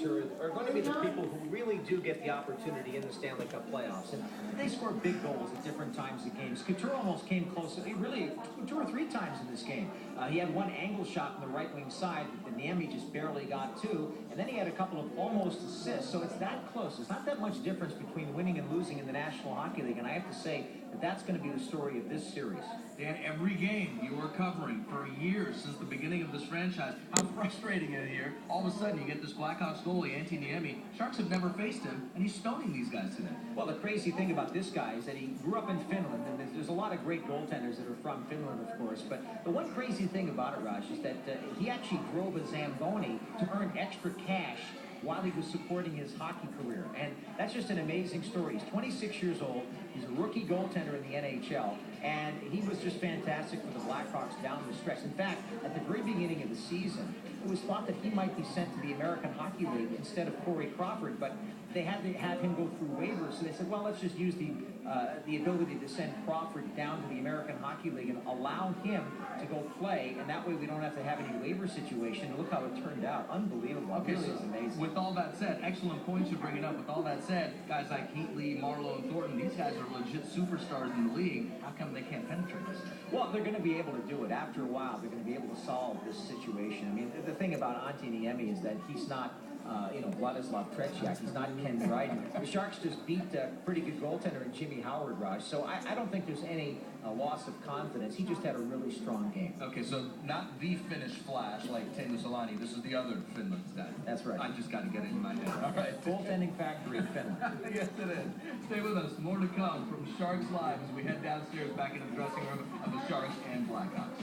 are going to be the people who really do get the opportunity in the Stanley Cup playoffs. And they score big goals at different times of games. Couture almost came close. He really, 2 or 3 times in this game. He had one angle shot on the right wing side that Niemi just barely got to. And then he had a couple of almost assists. So it's that close. There's not that much difference between winning and losing in the National Hockey League. And I have to say that that's going to be the story of this series. Dan, every game you were covering for years since the beginning of this franchise, how frustrating it is here. All of a sudden you get this Blackhawks goalie, Niemi. Sharks have never faced him, and he's stoning these guys today. Well, the crazy thing about this guy is that he grew up in Finland, and there's a lot of great goaltenders that are from Finland, of course. But the one crazy thing about it, Raj, is that he actually drove a Zamboni to earn extra cash while he was supporting his hockey career. And that's just an amazing story. He's 26 years old. He's a rookie goaltender in the NHL, and he was just fantastic for the Blackhawks down the stretch. In fact, at the very beginning of the season, it was thought that he might be sent to the American Hockey League instead of Corey Crawford, but they had to have him go through waivers, so they said, well, let's just use the ability to send Crawford down to the American Hockey League and allow him to go play, and that way we don't have to have any waiver situation. And look how it turned out. Unbelievable. Okay, really so is amazing. with all that said, excellent points you're bringing up. With all that said, guys like Heatley, Marlowe, and Thornton, these guys are legit superstars in the league. How come they can't penetrate this? Well, they're going to be able to do it. After a while, they're going to be able to solve this situation. I mean, the thing about Niemi is that he's not Vladislav Tretiak. He's not Ken Dryden. The Sharks just beat a pretty good goaltender in Jimmy Howard, Raj. So I don't think there's any loss of confidence. He just had a really strong game. Okay, so not the Finnish Flash like Teemu Solani. This is the other Finland guy. That's right. I just got to get it in my head. All right. Goaltending factory in Finland. Yes, it is. Stay with us. More to come from Sharks Live as we head downstairs back into the dressing room of the Sharks and Blackhawks.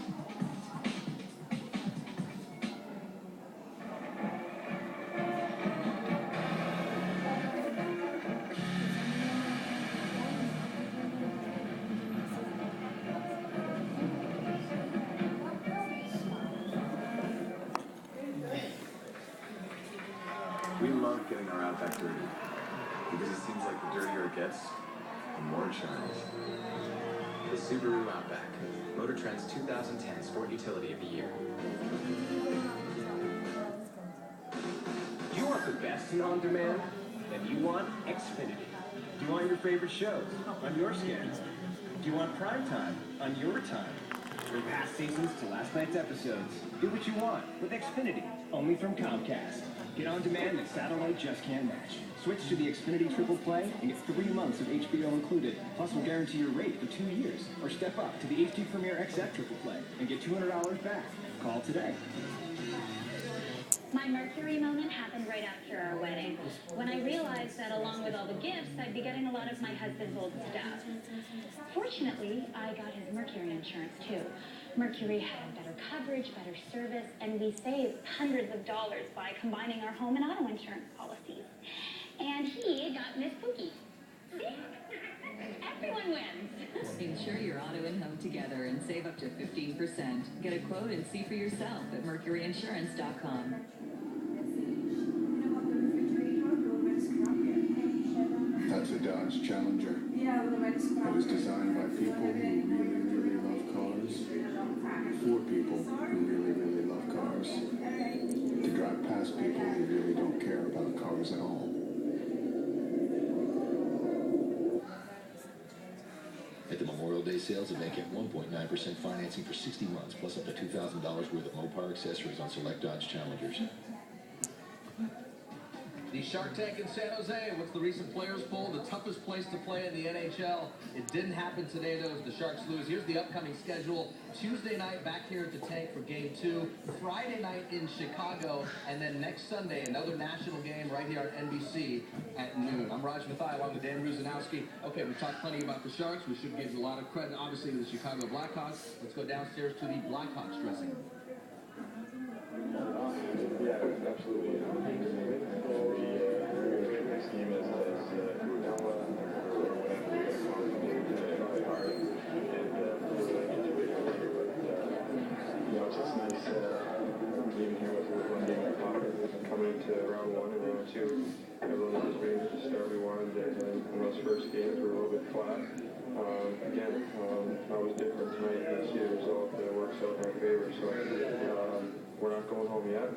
We love getting our Outback dirty because it seems like the dirtier it gets, the more it shines. The Subaru Outback, Motor Trend's 2010 Sport Utility of the Year. Do you want the best in on-demand? Then you want Xfinity. Do you want your favorite shows on your schedule? Do you want prime time on your time? From past seasons to last night's episodes, do what you want with Xfinity, only from Comcast. Get on demand that satellite just can't match. Switch to the Xfinity Triple Play and get 3 months of HBO included. Plus, we'll guarantee your rate for 2 years. Or step up to the HD Premier XF Triple Play and get $200 back. Call today. My Mercury moment happened right after our wedding, when I realized that along with all the gifts, I'd be getting a lot of my husband's old stuff. Fortunately, I got his Mercury insurance too. Mercury had better coverage, better service, and we saved hundreds of dollars by combining our home and auto insurance policies. And he got Miss Pookie. See? Everyone wins. Insure your auto and home together and save up to 15%. Get a quote and see for yourself at mercuryinsurance.com. That's a Dodge Challenger. It was designed by people who really, really love cars, for people who really, really love cars, to drive past people who really don't care about cars at all. At the Memorial Day sales, event get 1.9% financing for 60 months, plus up to $2,000 worth of Mopar accessories on select Dodge Challengers. The Shark Tank in San Jose. What's the recent players poll? The toughest place to play in the NHL. It didn't happen today, though, as the Sharks lose. Here's the upcoming schedule. Tuesday night back here at the Tank for Game 2. Friday night in Chicago. And then next Sunday, another national game right here on NBC at noon. I'm Raj Mathai along with Dan Ruzanowski. Okay, we talked plenty about the Sharks. We should give a lot of credit, obviously, to the Chicago Blackhawks. Let's go downstairs to the Blackhawks dressing room. Yeah, absolutely. Scheme is it's just nice being here with one game in pocket, coming into round 1 and round 2. Everyone was ready to start we wanted, and those first games were a little bit flat. Again, that was different tonight. You see the result works out in our favor, so we're not going home yet.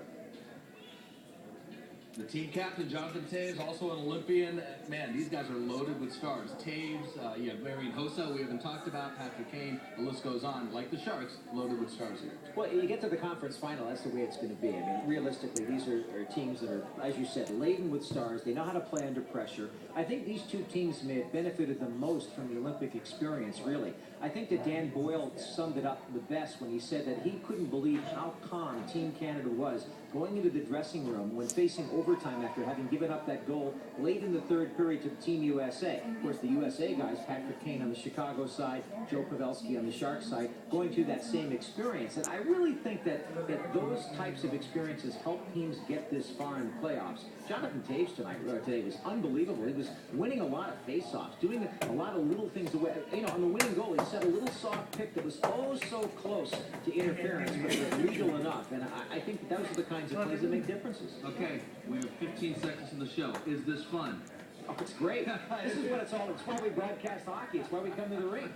The team captain, Jonathan Taves, also an Olympian. Man, these guys are loaded with stars. Taves, you have Marion Hossa, we haven't talked about, Patrick Kane, the list goes on. Like the Sharks, loaded with stars here. Well, you get to the conference final, that's the way it's going to be. I mean, realistically, these are teams that are, as you said, laden with stars. They know how to play under pressure. I think these two teams may have benefited the most from the Olympic experience, really. I think that Dan Boyle summed it up the best when he said that he couldn't believe how calm Team Canada was going into the dressing room when facing overtime after having given up that goal late in the third period to Team USA. Of course, the USA guys, Patrick Kane on the Chicago side, Joe Pavelski on the Sharks side, going through that same experience. And I really think that those types of experiences help teams get this far in the playoffs. Jonathan Taves today was unbelievable. He was winning a lot of face-offs, doing a lot of little things away. You know, on the winning goal, he set a little soft pick that was oh so close to interference, but it was legal enough. And I think those are the kinds of plays that make differences. Okay, we have 15 seconds in the show. Is this fun? Oh, it's great. This is what it's all. It's why we broadcast hockey. It's why we come to the ring.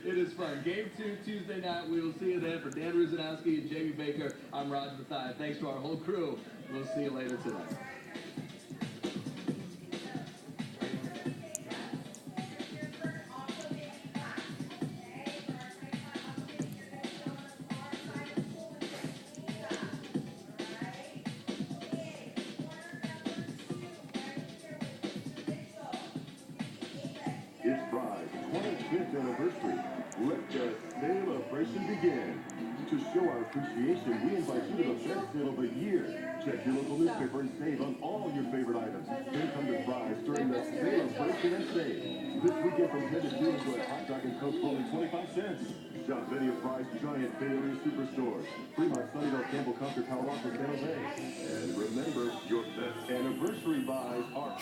It is fun. Game 2, Tuesday night. We will see you then. For Dan Ruzanowski and Jamie Baker, I'm Roger Mathai. Thanks to our whole crew. We'll see you later tonight. It's Fry's 25th anniversary. Let the celebration begin. To show our appreciation, we invite you to the best sale of the year. Check your local newspaper and save on all your favorite items. Then come to Fry's during the celebration and save. This weekend from 10 to 2, enjoy a hot dog and Coke for only 25 cents. Shop any of Fry's giant Bay Area superstores. Fremont, Sunnyvale, Campbell, Concord, Palo Alto, San Jose. And remember, your best anniversary buys are